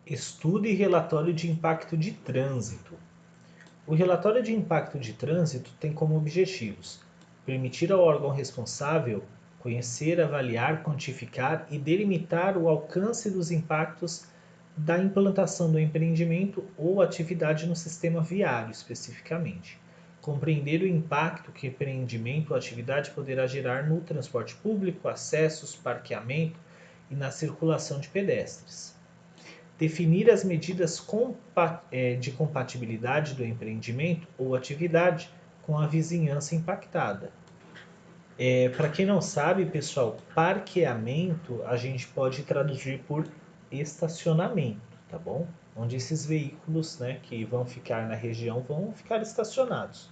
Estudo e relatório de impacto de trânsito. O relatório de impacto de trânsito tem como objetivos permitir ao órgão responsável conhecer, avaliar, quantificar e delimitar o alcance dos impactos da implantação do empreendimento ou atividade no sistema viário, especificamente. Compreender o impacto que o empreendimento ou atividade poderá gerar no transporte público, acessos, parqueamento e na circulação de pedestres. Definir as medidas de compatibilidade do empreendimento ou atividade com a vizinhança impactada. Para quem não sabe, pessoal, parqueamento a gente pode traduzir por estacionamento, tá bom? Onde esses veículos, né, que vão ficar na região vão ficar estacionados.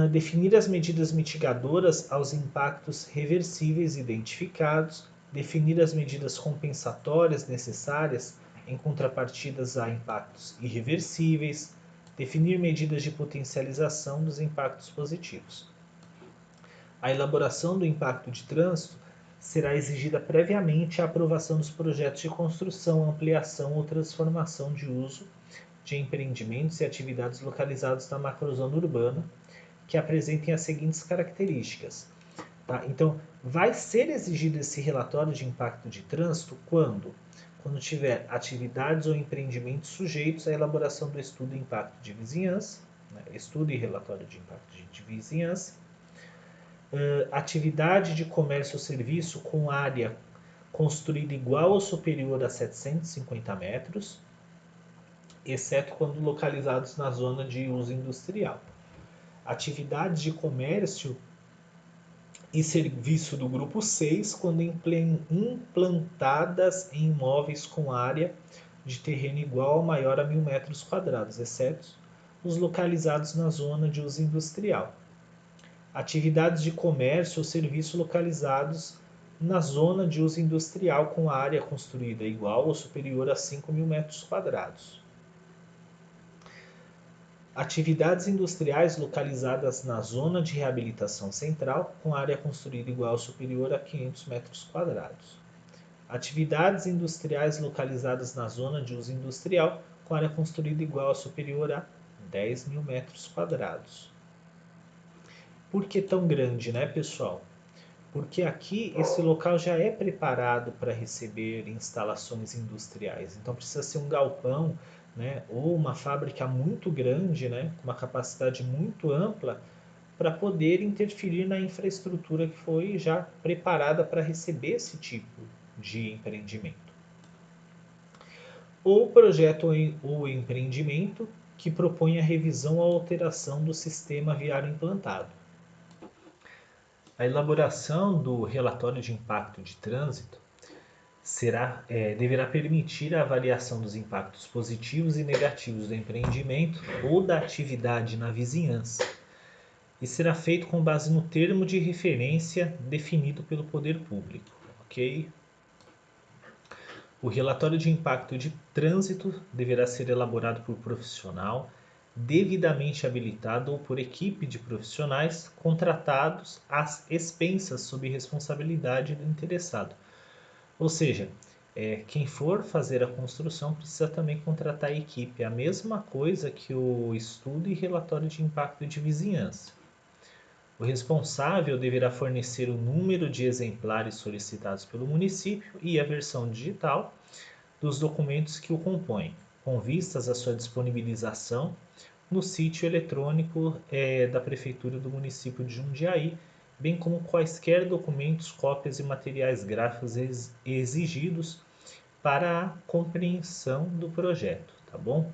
Definir as medidas mitigadoras aos impactos reversíveis identificados, definir as medidas compensatórias necessárias em contrapartidas a impactos irreversíveis, definir medidas de potencialização dos impactos positivos. A elaboração do impacto de trânsito será exigida previamente a aprovação dos projetos de construção, ampliação ou transformação de uso de empreendimentos e atividades localizados na macrozona urbana, que apresentem as seguintes características. Tá? Então, vai ser exigido esse relatório de impacto de trânsito quando? Quando tiver atividades ou empreendimentos sujeitos à elaboração do estudo de impacto de vizinhança, né? Estudo e relatório de impacto de vizinhança, atividade de comércio ou serviço com área construída igual ou superior a 750 metros, exceto quando localizados na zona de uso industrial. Atividades de comércio e serviço do grupo 6, quando implantadas em imóveis com área de terreno igual ou maior a 1.000 metros quadrados, exceto os localizados na zona de uso industrial. Atividades de comércio ou serviço localizados na zona de uso industrial com área construída igual ou superior a 5.000 metros quadrados. Atividades industriais localizadas na zona de reabilitação central, com área construída igual ou superior a 500 metros quadrados. Atividades industriais localizadas na zona de uso industrial, com área construída igual ou superior a 10.000 metros quadrados. Por que tão grande, né, pessoal? Porque aqui esse local já é preparado para receber instalações industriais. Então precisa ser um galpão, né, ou uma fábrica muito grande, né, com uma capacidade muito ampla, para poder interferir na infraestrutura que foi já preparada para receber esse tipo de empreendimento. Ou projeto ou empreendimento que propõe a revisão ou alteração do sistema viário implantado. A elaboração do relatório de impacto de trânsito deverá permitir a avaliação dos impactos positivos e negativos do empreendimento ou da atividade na vizinhança, e será feito com base no termo de referência definido pelo poder público, ok? O relatório de impacto de trânsito deverá ser elaborado por profissional devidamente habilitado ou por equipe de profissionais contratados às expensas sob responsabilidade do interessado. Ou seja, quem for fazer a construção precisa também contratar a equipe. É a mesma coisa que o estudo e relatório de impacto de vizinhança. O responsável deverá fornecer o número de exemplares solicitados pelo município e a versão digital dos documentos que o compõem, com vistas à sua disponibilização no sítio eletrônico da Prefeitura do município de Jundiaí, bem como quaisquer documentos, cópias e materiais gráficos exigidos para a compreensão do projeto, tá bom?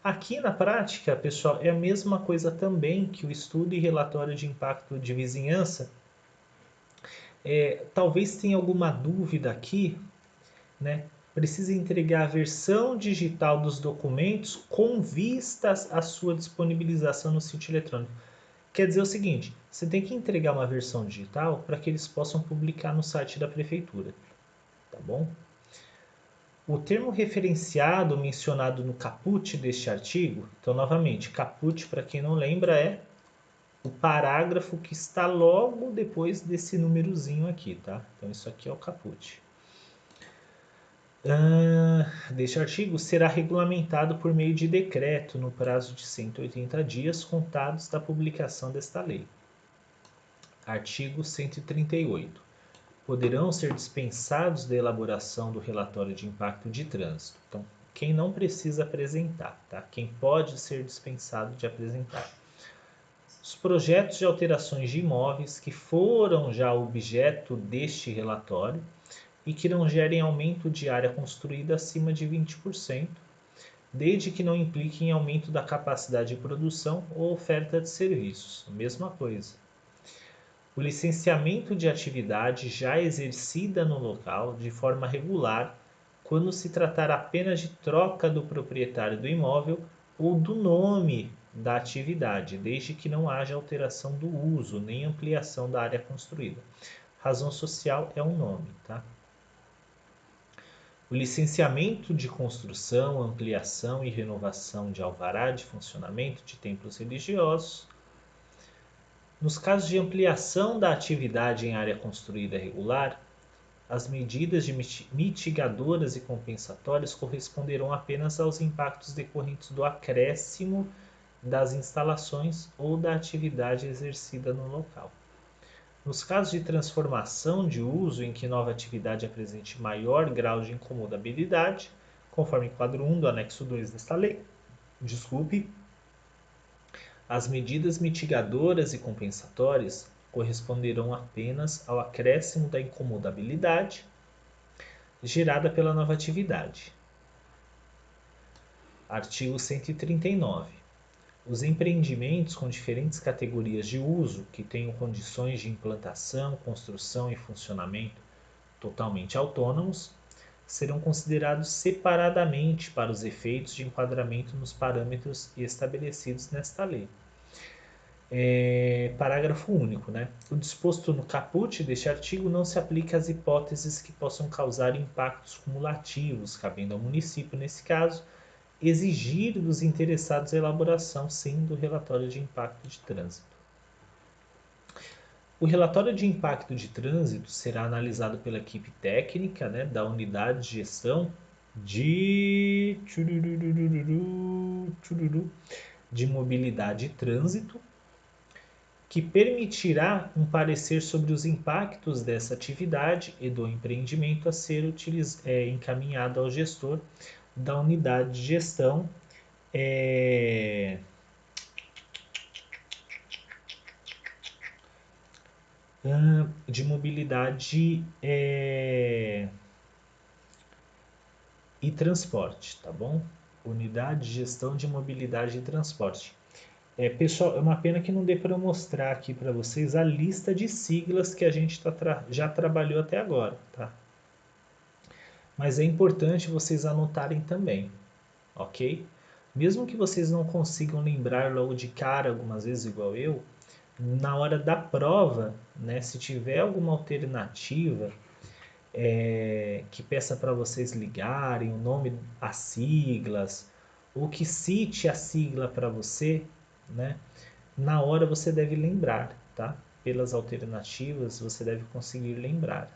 Aqui na prática, pessoal, é a mesma coisa também que o estudo e relatório de impacto de vizinhança. Talvez tenha alguma dúvida aqui, né? Precisa entregar a versão digital dos documentos com vistas à sua disponibilização no sítio eletrônico. Quer dizer o seguinte, você tem que entregar uma versão digital para que eles possam publicar no site da prefeitura, tá bom? O termo referenciado mencionado no caput deste artigo, então novamente, caput, para quem não lembra, é o parágrafo que está logo depois desse númerozinho aqui, tá? Então isso aqui é o caput. deste artigo será regulamentado por meio de decreto no prazo de 180 dias contados da publicação desta lei. Artigo 138. Poderão ser dispensados da elaboração do relatório de impacto de trânsito. Então, quem não precisa apresentar, tá? Quem pode ser dispensado de apresentar. Os projetos de alterações de imóveis que foram já objeto deste relatório e que não gerem aumento de área construída acima de 20%, desde que não impliquem aumento da capacidade de produção ou oferta de serviços. Mesma coisa. O licenciamento de atividade já exercida no local de forma regular, quando se tratar apenas de troca do proprietário do imóvel ou do nome da atividade, desde que não haja alteração do uso nem ampliação da área construída. Razão social é um nome, tá? O licenciamento de construção, ampliação e renovação de alvará de funcionamento de templos religiosos. Nos casos de ampliação da atividade em área construída regular, as medidas de mitigadoras e compensatórias corresponderão apenas aos impactos decorrentes do acréscimo das instalações ou da atividade exercida no local. Nos casos de transformação de uso em que nova atividade apresente maior grau de incomodabilidade, conforme quadro 1 do anexo 2 desta lei, as medidas mitigadoras e compensatórias corresponderão apenas ao acréscimo da incomodabilidade gerada pela nova atividade. Artigo 139. Os empreendimentos com diferentes categorias de uso que tenham condições de implantação, construção e funcionamento totalmente autônomos serão considerados separadamente para os efeitos de enquadramento nos parâmetros estabelecidos nesta lei. Parágrafo único, né? O disposto no caput deste artigo não se aplica às hipóteses que possam causar impactos cumulativos, cabendo ao município, nesse caso, exigir dos interessados a elaboração, sim, do relatório de impacto de trânsito. O relatório de impacto de trânsito será analisado pela equipe técnica, né, da unidade de gestão de mobilidade e trânsito, que permitirá um parecer sobre os impactos dessa atividade e do empreendimento a ser encaminhado ao gestor da unidade de gestão de mobilidade e transporte, tá bom? Unidade de gestão de mobilidade e transporte. Pessoal, é uma pena que não dê para eu mostrar aqui para vocês a lista de siglas que a gente já trabalhou até agora, tá? Mas é importante vocês anotarem também, ok? Mesmo que vocês não consigam lembrar logo de cara algumas vezes igual eu, na hora da prova, né, se tiver alguma alternativa que peça para vocês ligarem o nome, as siglas, ou que cite a sigla para você, né, na hora você deve lembrar, tá? Pelas alternativas você deve conseguir lembrar.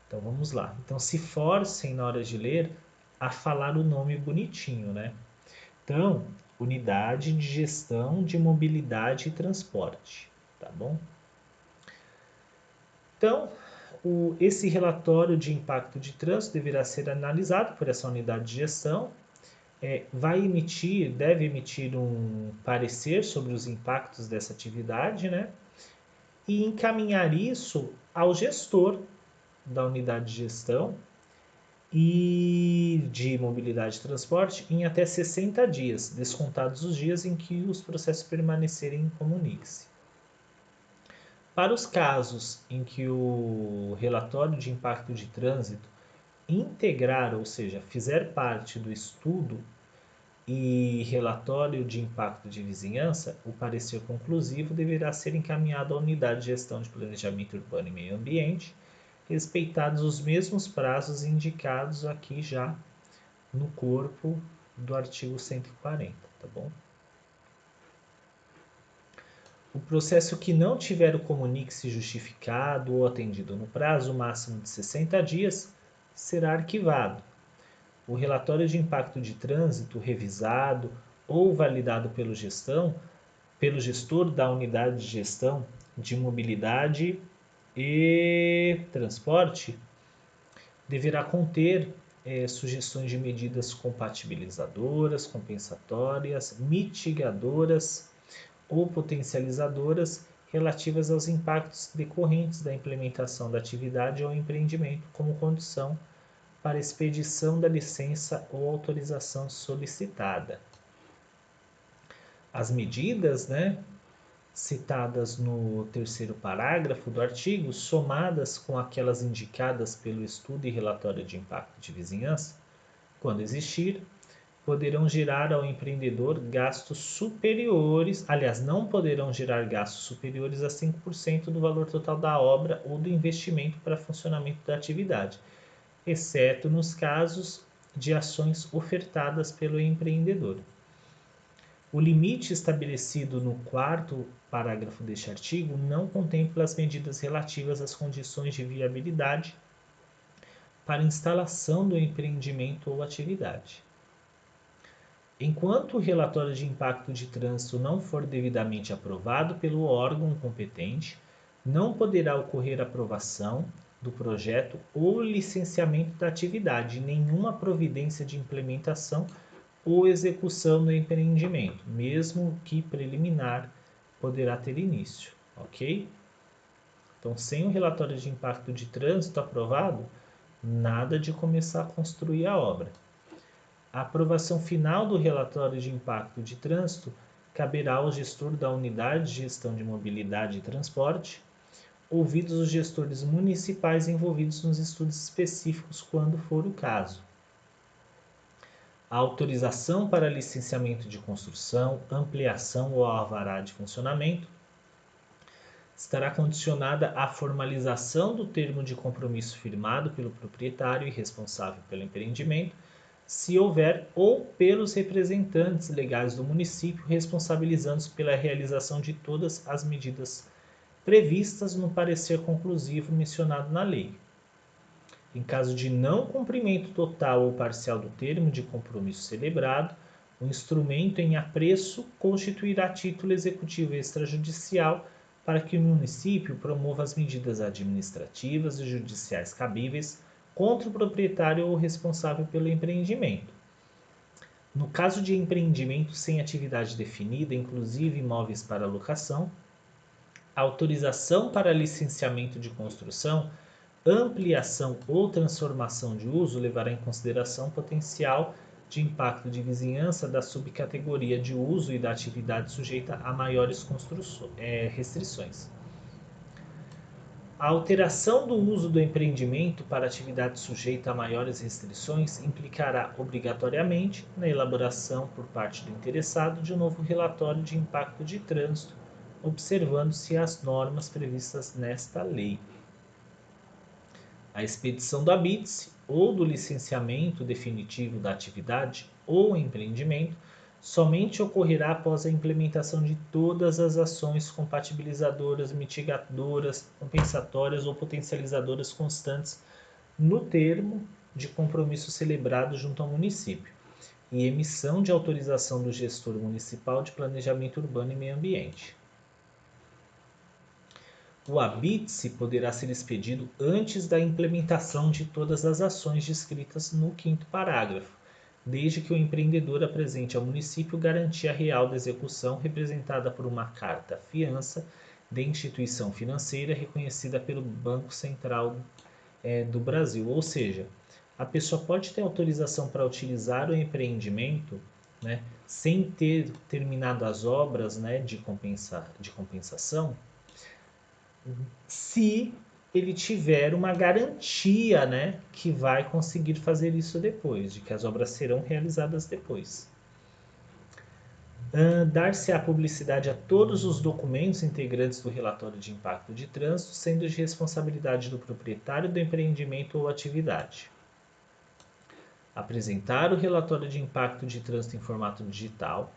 Então vamos lá. Então se forcem na hora de ler a falar o nome bonitinho, né? Então, Unidade de Gestão de Mobilidade e Transporte, tá bom? Então, esse relatório de impacto de trânsito deverá ser analisado por essa unidade de gestão, deve emitir um parecer sobre os impactos dessa atividade, né? E encaminhar isso ao gestor da unidade de gestão e de mobilidade e transporte em até 60 dias, descontados os dias em que os processos permanecerem em comunique-se. Para os casos em que o relatório de impacto de trânsito integrar, ou seja, fizer parte do estudo e relatório de impacto de vizinhança, o parecer conclusivo deverá ser encaminhado à unidade de gestão de planejamento urbano e meio ambiente, respeitados os mesmos prazos indicados aqui já no corpo do artigo 140, tá bom? O processo que não tiver o comunique-se justificado ou atendido no prazo máximo de 60 dias será arquivado. O relatório de impacto de trânsito revisado ou validado pelo gestor da unidade de gestão de mobilidade e transporte deverá conter sugestões de medidas compatibilizadoras, compensatórias, mitigadoras ou potencializadoras relativas aos impactos decorrentes da implementação da atividade ou empreendimento como condição para expedição da licença ou autorização solicitada. As medidas, citadas no terceiro parágrafo do artigo, somadas com aquelas indicadas pelo estudo e relatório de impacto de vizinhança, quando existir, poderão gerar ao empreendedor gastos superiores, aliás, não poderão gerar gastos superiores a 5% do valor total da obra ou do investimento para funcionamento da atividade, exceto nos casos de ações ofertadas pelo empreendedor. O limite estabelecido no quarto parágrafo deste artigo não contempla as medidas relativas às condições de viabilidade para instalação do empreendimento ou atividade. Enquanto o relatório de impacto de trânsito não for devidamente aprovado pelo órgão competente, não poderá ocorrer aprovação do projeto ou licenciamento da atividade, nenhuma providência de implementação ou execução do empreendimento, mesmo que preliminar, poderá ter início, ok? Então, sem o relatório de impacto de trânsito aprovado, nada de começar a construir a obra. A aprovação final do relatório de impacto de trânsito caberá ao gestor da unidade de gestão de mobilidade e transporte, ouvidos os gestores municipais envolvidos nos estudos específicos, quando for o caso. A autorização para licenciamento de construção, ampliação ou alvará de funcionamento estará condicionada à formalização do termo de compromisso firmado pelo proprietário e responsável pelo empreendimento, se houver, ou pelos representantes legais do município responsabilizando-se pela realização de todas as medidas previstas no parecer conclusivo mencionado na lei. Em caso de não cumprimento total ou parcial do termo de compromisso celebrado, o instrumento em apreço constituirá título executivo extrajudicial para que o município promova as medidas administrativas e judiciais cabíveis contra o proprietário ou responsável pelo empreendimento. No caso de empreendimento sem atividade definida, inclusive imóveis para locação, a autorização para licenciamento de construção, ampliação ou transformação de uso levará em consideração o potencial de impacto de vizinhança da subcategoria de uso e da atividade sujeita a maiores restrições. A alteração do uso do empreendimento para atividade sujeita a maiores restrições implicará obrigatoriamente na elaboração por parte do interessado de um novo relatório de impacto de trânsito, observando-se as normas previstas nesta lei. A expedição do habite-se ou do licenciamento definitivo da atividade ou empreendimento somente ocorrerá após a implementação de todas as ações compatibilizadoras, mitigadoras, compensatórias ou potencializadoras constantes no termo de compromisso celebrado junto ao município e emissão de autorização do gestor municipal de planejamento urbano e meio ambiente. O habite-se poderá ser expedido antes da implementação de todas as ações descritas no quinto parágrafo, desde que o empreendedor apresente ao município garantia real da execução representada por uma carta-fiança de instituição financeira reconhecida pelo Banco Central do Brasil. Ou seja, a pessoa pode ter autorização para utilizar o empreendimento, sem ter terminado as obras, de compensação, se ele tiver uma garantia, que vai conseguir fazer isso depois, de que as obras serão realizadas depois. Dar-se-á publicidade a todos os documentos integrantes do relatório de impacto de trânsito, sendo de responsabilidade do proprietário do empreendimento ou atividade. Apresentar o relatório de impacto de trânsito em formato digital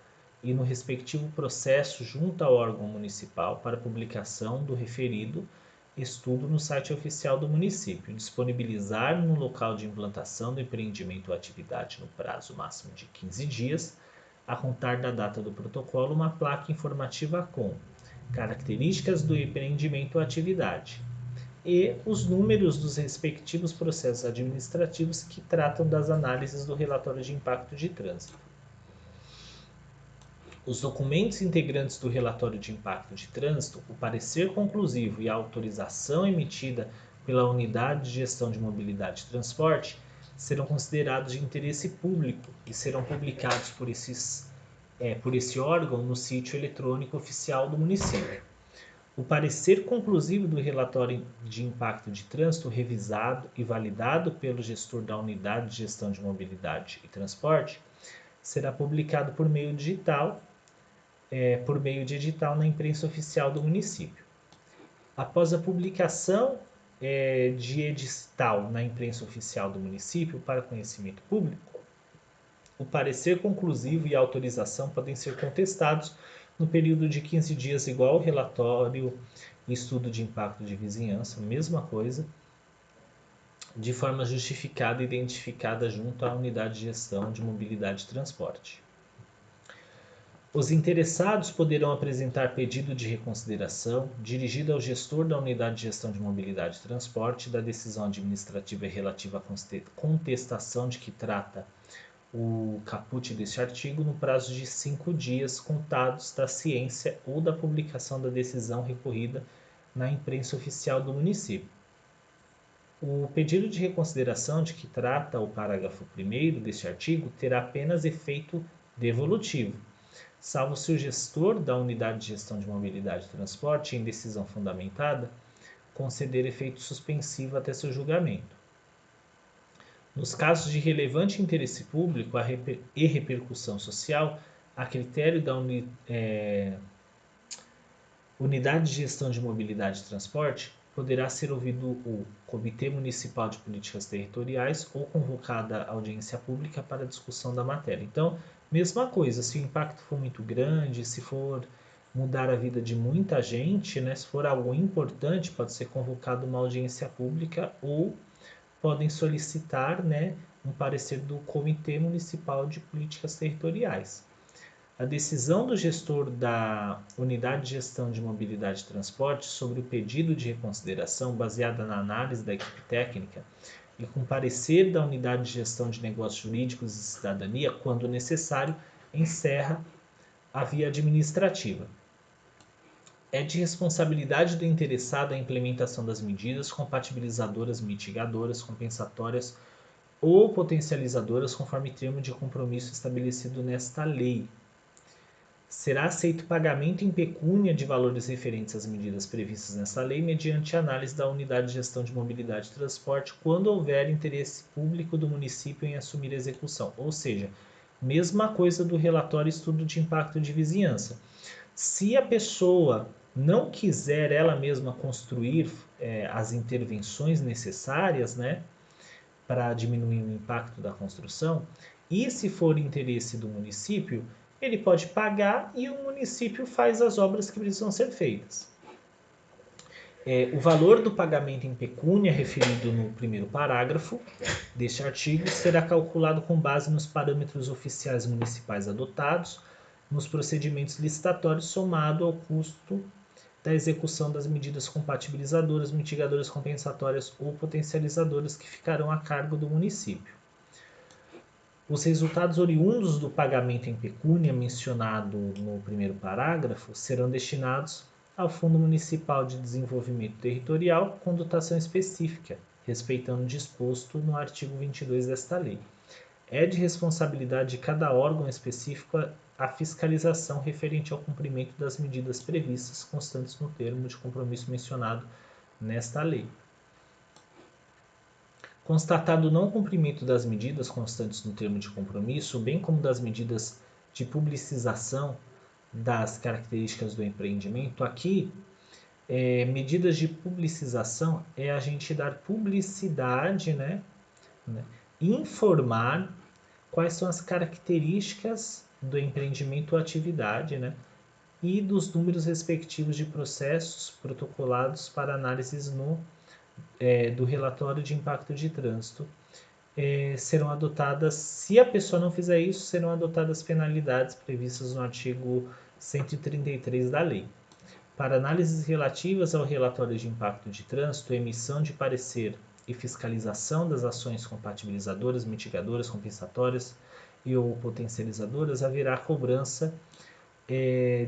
e no respectivo processo junto ao órgão municipal para publicação do referido estudo no site oficial do município, disponibilizar no local de implantação do empreendimento ou atividade no prazo máximo de 15 dias, a contar da data do protocolo, uma placa informativa com características do empreendimento ou atividade e os números dos respectivos processos administrativos que tratam das análises do relatório de impacto de trânsito. Os documentos integrantes do relatório de impacto de trânsito, o parecer conclusivo e a autorização emitida pela Unidade de Gestão de Mobilidade e Transporte serão considerados de interesse público e serão publicados por esse órgão no sítio eletrônico oficial do município. O parecer conclusivo do relatório de impacto de trânsito revisado e validado pelo gestor da Unidade de Gestão de Mobilidade e Transporte será publicado por meio de edital na imprensa oficial do município. Após a publicação de edital na imprensa oficial do município para conhecimento público, o parecer conclusivo e a autorização podem ser contestados no período de 15 dias, igual ao relatório e estudo de impacto de vizinhança, mesma coisa, de forma justificada e identificada junto à Unidade de Gestão de Mobilidade e Transporte. Os interessados poderão apresentar pedido de reconsideração dirigido ao gestor da Unidade de Gestão de Mobilidade e Transporte da decisão administrativa relativa à contestação de que trata o caput deste artigo no prazo de 5 dias contados da ciência ou da publicação da decisão recorrida na imprensa oficial do município. O pedido de reconsideração de que trata o parágrafo 1º deste artigo terá apenas efeito devolutivo, salvo se o gestor da Unidade de Gestão de Mobilidade e Transporte, em decisão fundamentada, conceder efeito suspensivo até seu julgamento. Nos casos de relevante interesse público e repercussão social, a critério da Unidade de Gestão de Mobilidade e Transporte, poderá ser ouvido o Comitê Municipal de Políticas Territoriais ou convocada a audiência pública para discussão da matéria. Então, mesma coisa, se o impacto for muito grande, se for mudar a vida de muita gente, né, se for algo importante, pode ser convocada uma audiência pública ou podem solicitar, né, um parecer do Comitê Municipal de Políticas Territoriais. A decisão do gestor da Unidade de Gestão de Mobilidade e Transporte sobre o pedido de reconsideração baseada na análise da equipe técnica e com parecer da Unidade de Gestão de Negócios Jurídicos e Cidadania, quando necessário, encerra a via administrativa. É de responsabilidade do interessado a implementação das medidas compatibilizadoras, mitigadoras, compensatórias ou potencializadoras conforme termo de compromisso estabelecido nesta lei. Será aceito pagamento em pecúnia de valores referentes às medidas previstas nesta lei mediante análise da Unidade de Gestão de Mobilidade e Transporte quando houver interesse público do município em assumir a execução. Ou seja, mesma coisa do relatório estudo de impacto de vizinhança. Se a pessoa não quiser ela mesma construir as intervenções necessárias, né, para diminuir o impacto da construção, e se for interesse do município, ele pode pagar e o município faz as obras que precisam ser feitas. O valor do pagamento em pecúnia referido no primeiro parágrafo deste artigo será calculado com base nos parâmetros oficiais municipais adotados nos procedimentos licitatórios, somado ao custo da execução das medidas compatibilizadoras, mitigadoras, compensatórias ou potencializadoras que ficarão a cargo do município. Os resultados oriundos do pagamento em pecúnia mencionado no primeiro parágrafo serão destinados ao Fundo Municipal de Desenvolvimento Territorial com dotação específica, respeitando o disposto no artigo 22 desta lei. É de responsabilidade de cada órgão específico a fiscalização referente ao cumprimento das medidas previstas constantes no termo de compromisso mencionado nesta lei. Constatado o não cumprimento das medidas constantes no termo de compromisso, bem como das medidas de publicização das características do empreendimento, aqui, medidas de publicização é a gente dar publicidade, né, informar quais são as características do empreendimento ou atividade, né, e dos números respectivos de processos protocolados para análises do relatório de impacto de trânsito. Serão adotadas, se a pessoa não fizer isso, serão adotadas penalidades previstas no artigo 133 da lei. Para análises relativas ao relatório de impacto de trânsito, emissão de parecer e fiscalização das ações compatibilizadoras, mitigadoras, compensatórias e ou potencializadoras, haverá cobrança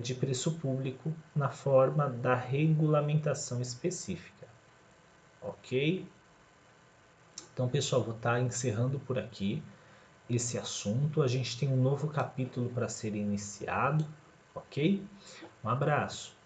de preço público na forma da regulamentação específica. Ok? Então, pessoal, vou estar encerrando por aqui esse assunto. A gente tem um novo capítulo para ser iniciado, ok? Um abraço.